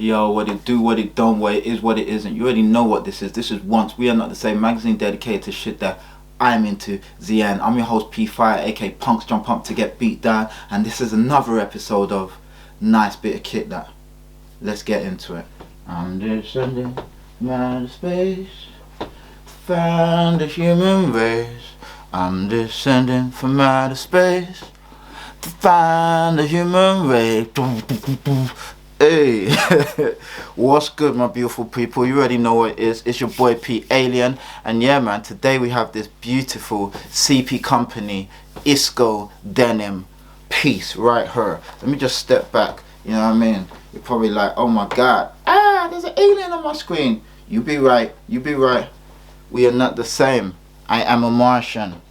Yo, what it do, what it don't, what it is, what it isn't. You already know what this is. This is Once We Are Not the Same, magazine dedicated to shit that I'm into. Zian. I'm your host P Fire, aka Punks Jump Up to Get Beat Down, and this is another episode of Nice Bit of Kit That. Let's get into it. I'm descending from outer space, find the human race. I'm descending from outer space to find the human race. Hey, what's good, my beautiful people? You already know what it is. It's your boy P Alien, and yeah, man, today we have this beautiful CP Company Isko Denim piece right here. Let me just step back. You know what I mean? You're probably like, oh my god, there's an alien on my screen. You be right. You be right. We are not the same. I am a Martian.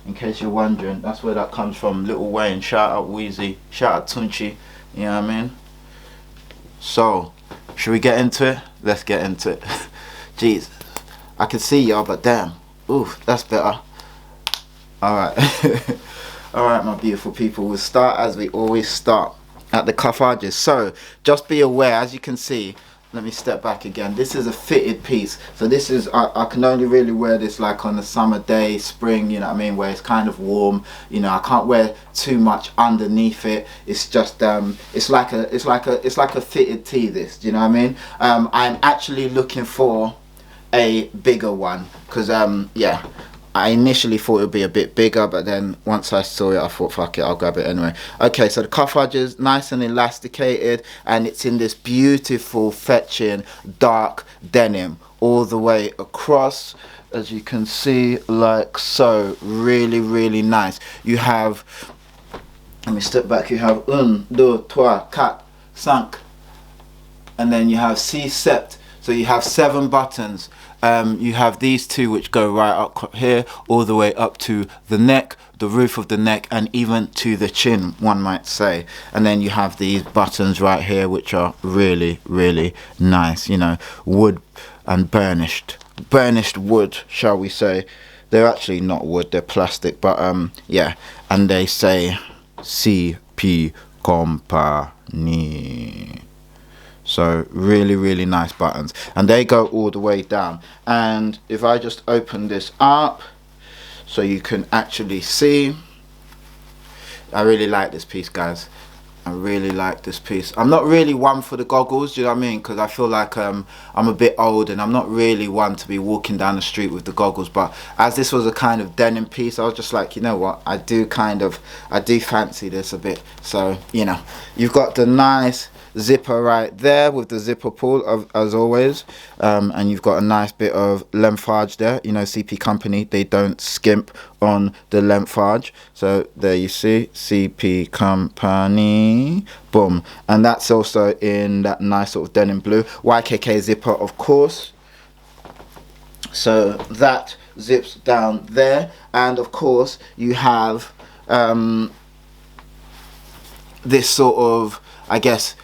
In case you're wondering, that's where that comes from. Lil Wayne. Shout out Weezy. Shout out Tunchi. You know what I mean? So, should we get into it? Let's get into it. Jeez, I can see y'all, but damn. Ooh, that's better. Alright. Alright, my beautiful people. We'll start as we always start, at the cuff edges. So, just be aware, as you can see, let me step back again. This is a fitted piece. So this is, I can only really wear this like on a summer day, spring, you know what I mean, where it's kind of warm. You know, I can't wear too much underneath it. It's just it's like a fitted tee, this, do you know what I mean? I'm actually looking for a bigger one because yeah, I initially thought it would be a bit bigger, but then once I saw it, I thought, fuck it, I'll grab it anyway. Okay, so the cuff edges, nice and elasticated, and it's in this beautiful, fetching, dark denim all the way across, as you can see, like so. Really, really nice. You have, let me step back, you have 1, 2, 3, 4, 5, and then you have 6, 7. So you have 7 buttons. You have these two which go right up here, all the way up to the neck, the roof of the neck, and even to the chin, one might say. And then you have these buttons right here which are really, really nice, you know, wood and burnished wood, shall we say. They're actually not wood, they're plastic, but yeah, and they say CP Company. So really, really nice buttons, and they go all the way down. And if I just open this up so you can actually see, I really like this piece, guys. I really like this piece. I'm not really one for the goggles, do you know what I mean? Because I feel like I'm a bit old and I'm not really one to be walking down the street with the goggles. But as this was a kind of denim piece, I was just like, you know what, I do fancy this a bit. So, you know, you've got the nice zipper right there with the zipper pull as always, and you've got a nice bit of lengthage there. You know, CP Company, they don't skimp on the lengthage. So there you see, CP Company, boom. And that's also in that nice sort of denim blue. YKK zipper, of course. So that zips down there, and of course you have this sort of, I guess,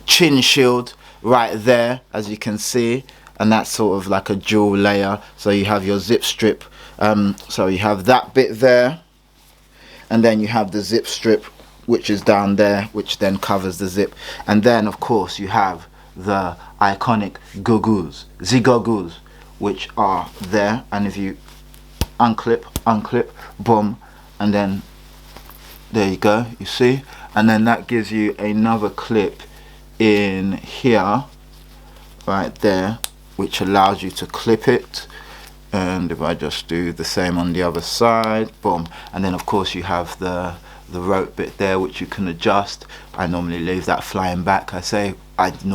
chin shield right there, as you can see, and that's sort of like a dual layer. So you have your zip strip, so you have that bit there, and then you have the zip strip which is down there, which then covers the zip. And then of course you have the iconic goggles, the goggles, which are there, and if you unclip, boom, and then there you go, you see, and then that gives you another clip in here right there, which allows you to clip it. And if I just do the same on the other side, boom, and then of course you have the rope bit there which you can adjust. I normally leave that flying back. I've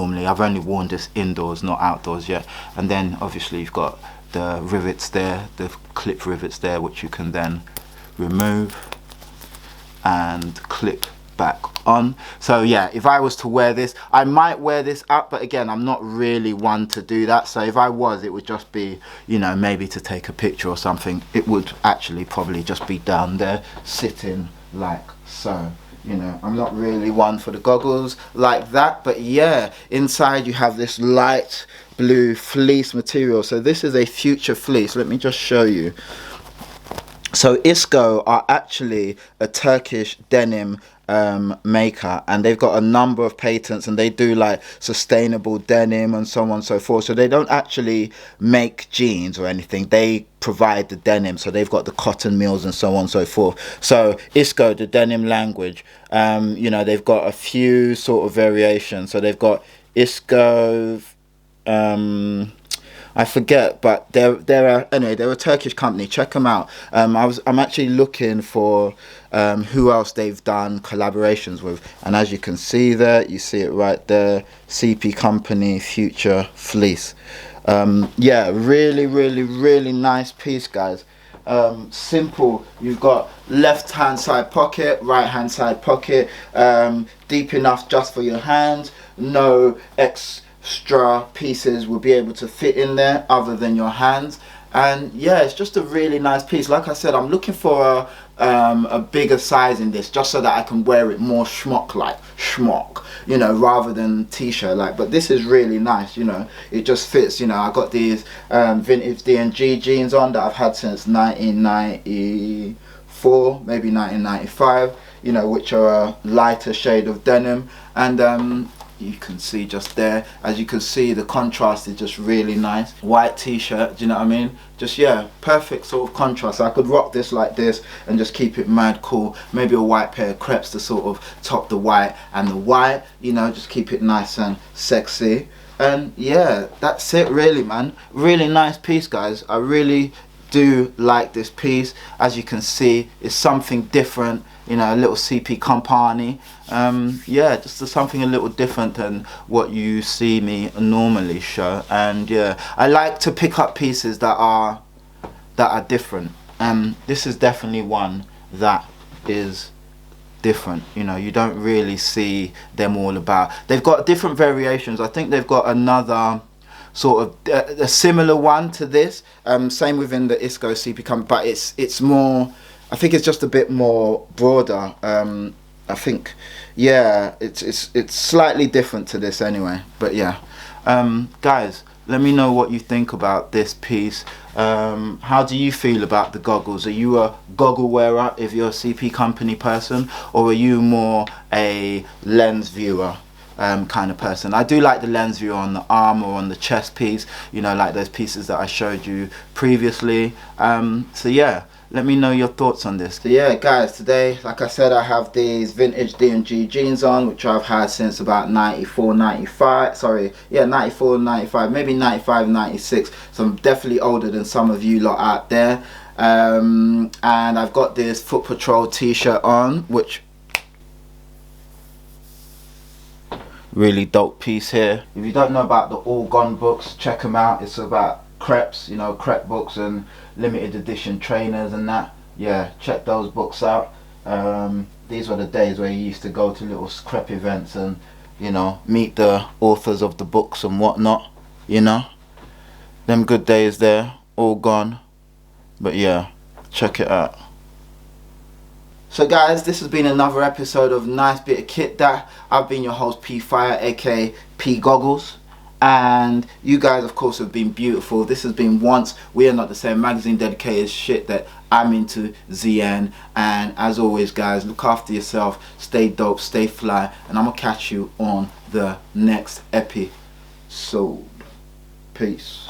only worn this indoors, not outdoors yet. And then obviously you've got the rivets there, the clip rivets there, which you can then remove and clip back on. So yeah, if I was to wear this, I might wear this up, but again, I'm not really one to do that. So if I was, it would just be, you know, maybe to take a picture or something. It would actually probably just be down there sitting like so. You know, I'm not really one for the goggles like that. But yeah, inside you have this light blue fleece material. So this is a future fleece. Let me just show you. So Isko are actually a Turkish denim maker, and they've got a number of patents, and they do like sustainable denim and so on and so forth. So they don't actually make jeans or anything, they provide the denim. So they've got the cotton mills and so on and so forth. So Isko, the denim language, you know, they've got a few sort of variations. So they've got Isko, I forget, but they're a Turkish company. Check them out. I'm actually looking for who else they've done collaborations with, and as you can see there, you see it right there, CP Company Future Fleece. Yeah, really nice piece, guys. Simple. You've got left hand side pocket, right hand side pocket, deep enough just for your hands. No extra pieces will be able to fit in there other than your hands. And yeah, it's just a really nice piece. Like I said, I'm looking for a bigger size in this, just so that I can wear it more schmuck, you know, rather than t-shirt like. But this is really nice, you know, it just fits. You know, I got these vintage D&G jeans on that I've had since 1994, maybe 1995, you know, which are a lighter shade of denim. And you can see just there, as you can see, the contrast is just really nice. White t-shirt, do you know what I mean? Just, yeah, perfect sort of contrast. I could rock this like this and just keep it mad cool. Maybe a white pair of crepes to sort of top the white, and the white, you know, just keep it nice and sexy. And yeah, that's it really, man. Really nice piece, guys. I really do like this piece. As you can see, it's something different, you know, a little CP company. Yeah, just something a little different than what you see me normally show. And yeah, I like to pick up pieces that are different. This is definitely one that is different. You know, you don't really see them all about. They've got different variations. I think they've got another sort of a similar one to this, same within the Isko CP company, but it's more, I think it's just a bit more broader. I think, yeah, it's slightly different to this anyway. But yeah, guys, let me know what you think about this piece. How do you feel about the goggles? Are you a goggle wearer if you're a CP company person, or are you more a lens viewer kind of person? I do like the lens view on the arm or on the chest piece, you know, like those pieces that I showed you previously. So yeah, let me know your thoughts on this. So yeah, guys, today, like I said, I have these vintage D&G jeans on, which I've had since about 94, 95, sorry, yeah, 94, 95, maybe 95, 96, so I'm definitely older than some of you lot out there. And I've got this Foot Patrol t-shirt on, which really dope piece here. If you don't know about the All Gone books, check them out. It's about crepes, you know, crepe books and limited edition trainers and that. Yeah, check those books out. These were the days where you used to go to little crepe events and, you know, meet the authors of the books and whatnot, you know. Them good days there, all gone. But yeah, check it out. So guys, this has been another episode of Nice Bit of Kit Dat. I've been your host P Fire, aka P Goggles, and you guys of course have been beautiful. This has been Once We Are Not The Same, magazine dedicated shit that I'm into, ZN. And as always guys, look after yourself, stay dope, stay fly, and I'm gonna catch you on the next episode. Peace.